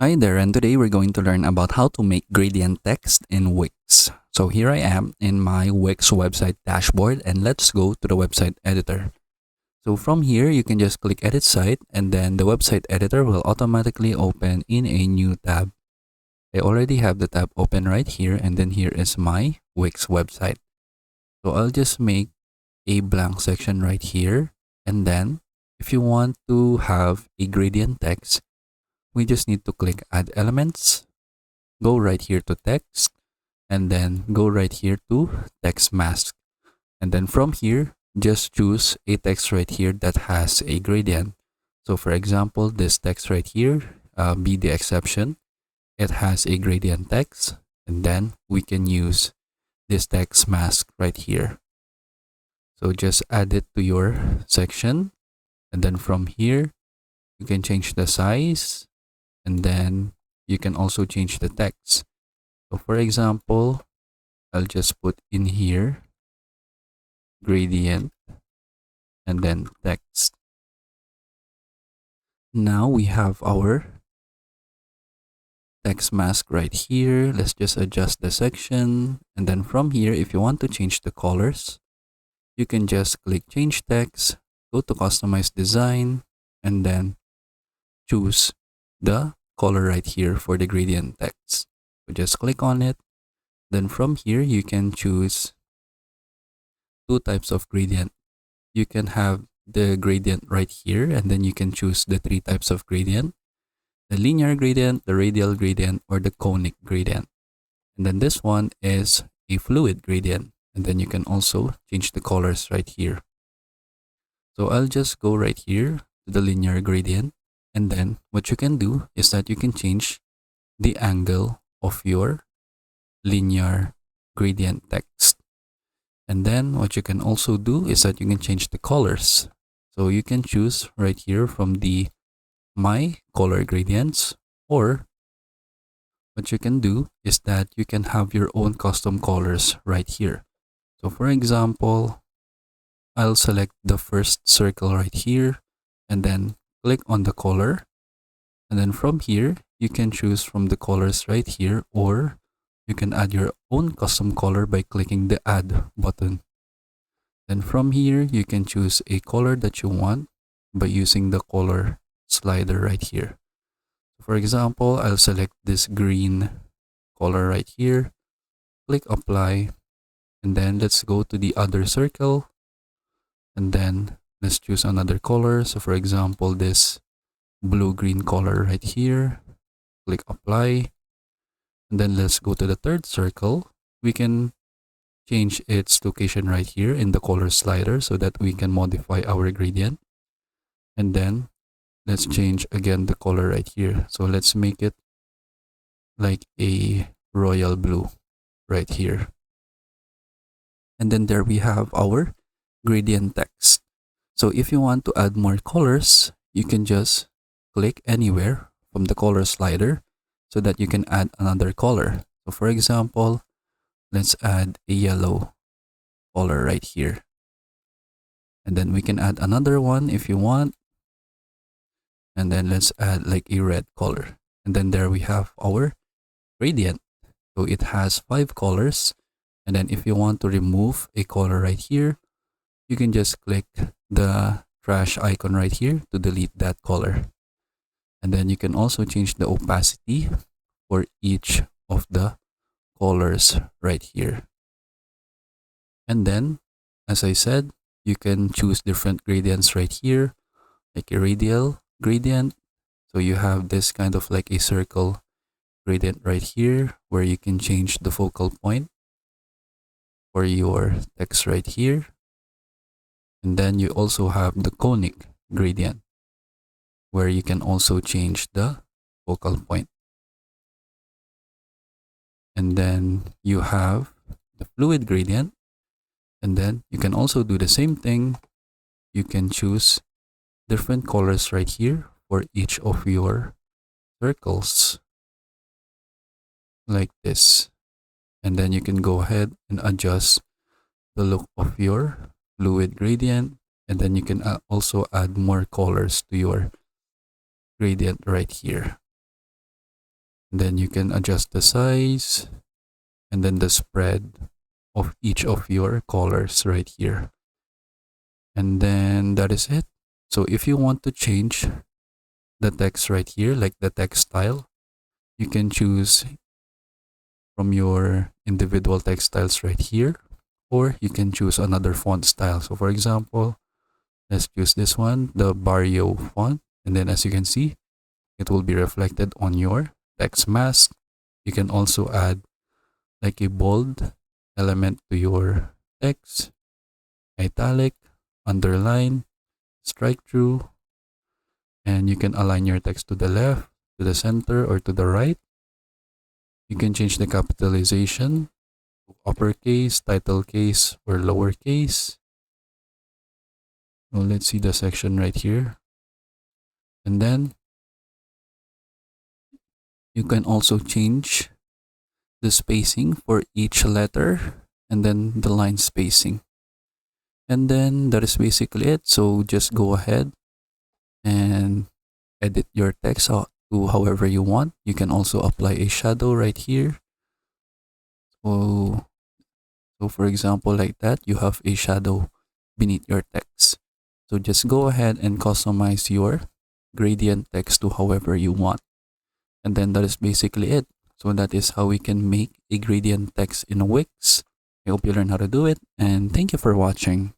Hi there, and today we're going to learn about how to make gradient text in Wix. So here I am in my Wix website dashboard, and let's go to the website editor. So from here, you can just click Edit Site, and then the website editor will automatically open in a new tab. I already have the tab open right here, and then here is my Wix website. So I'll just make a blank section right here, and then if you want to have a gradient text, we just need to click Add Elements, go right here to Text, and then go right here to Text Mask. And then from here, just choose a text right here that has a gradient. So for example, this text right here, be the exception. It has a gradient text, and then we can use this text mask right here. So just add it to your section, and then from here, you can change the size, and then you can also change the text. So for example, I'll just put in here gradient and then text. Now we have our text mask right here. Let's just adjust the section, and then from here, if you want to change the colors, you can just click change text, go to customize design, and then choose the color right here for the gradient text. So just click on it. Then from here, you can choose two types of gradient. You can have the gradient right here, and then you can choose the three types of gradient: the linear gradient, the radial gradient, or the conic gradient. And then this one is a fluid gradient, and then you can also change the colors right here. So I'll just go right here to the linear gradient, and then what you can do is that you can change the angle of your linear gradient text. And then what you can also do is that you can change the colors. So you can choose right here from the My Color Gradients, or what you can do is that you can have your own custom colors right here. So for example, I'll select the first circle right here, and then click on the color. And then from here, you can choose from the colors right here, or you can add your own custom color by clicking the Add button. Then from here, you can choose a color that you want by using the color slider right here. For example, I'll select this green color right here, click Apply, and then let's go to the other circle, and then let's choose another color. So for example, this blue-green color right here, click Apply, and then let's go to the third circle. We can change its location right here in the color slider so that we can modify our gradient. And then let's change again the color right here. So let's make it like a royal blue right here. And then there we have our gradient text. So if you want to add more colors, you can just click anywhere from the color slider so that you can add another color. So for example, let's add a yellow color right here. And then we can add another one if you want. And then let's add like a red color. And then there we have our gradient. So it has 5 colors. And then if you want to remove a color right here, you can just click the trash icon right here to delete that color. And then you can also change the opacity for each of the colors right here. And then, as I said, you can choose different gradients right here, like a radial gradient. So you have this kind of like a circle gradient right here where you can change the focal point for your text right here. And then you also have the conic gradient where you can also change the focal point. And then you have the fluid gradient, and then you can also do the same thing. You can choose different colors right here for each of your circles like this. And then you can go ahead and adjust the look of your fluid gradient, and then you can also add more colors to your gradient right here. Then you can adjust the size and then the spread of each of your colors right here. And then that is it. So if you want to change the text right here, like the text style, you can choose from your individual text styles right here, or you can choose another font style. So for example, let's choose this one, the Barrio font. And then as you can see, it will be reflected on your text mask. You can also add like a bold element to your text, italic, underline, strike through, and you can align your text to the left, to the center, or to the right. You can change the capitalization to uppercase, title case, or lowercase. Well, let's see the section right here. And then you can also change the spacing for each letter and then the line spacing. And then that is basically it. So just go ahead and edit your text out to however you want. You can also apply a shadow right here. So for example, like that, you have a shadow beneath your text. So just go ahead and customize your gradient text to however you want. And then that is basically it. So that is how we can make a gradient text in Wix. I hope you learn how to do it, and thank you for watching.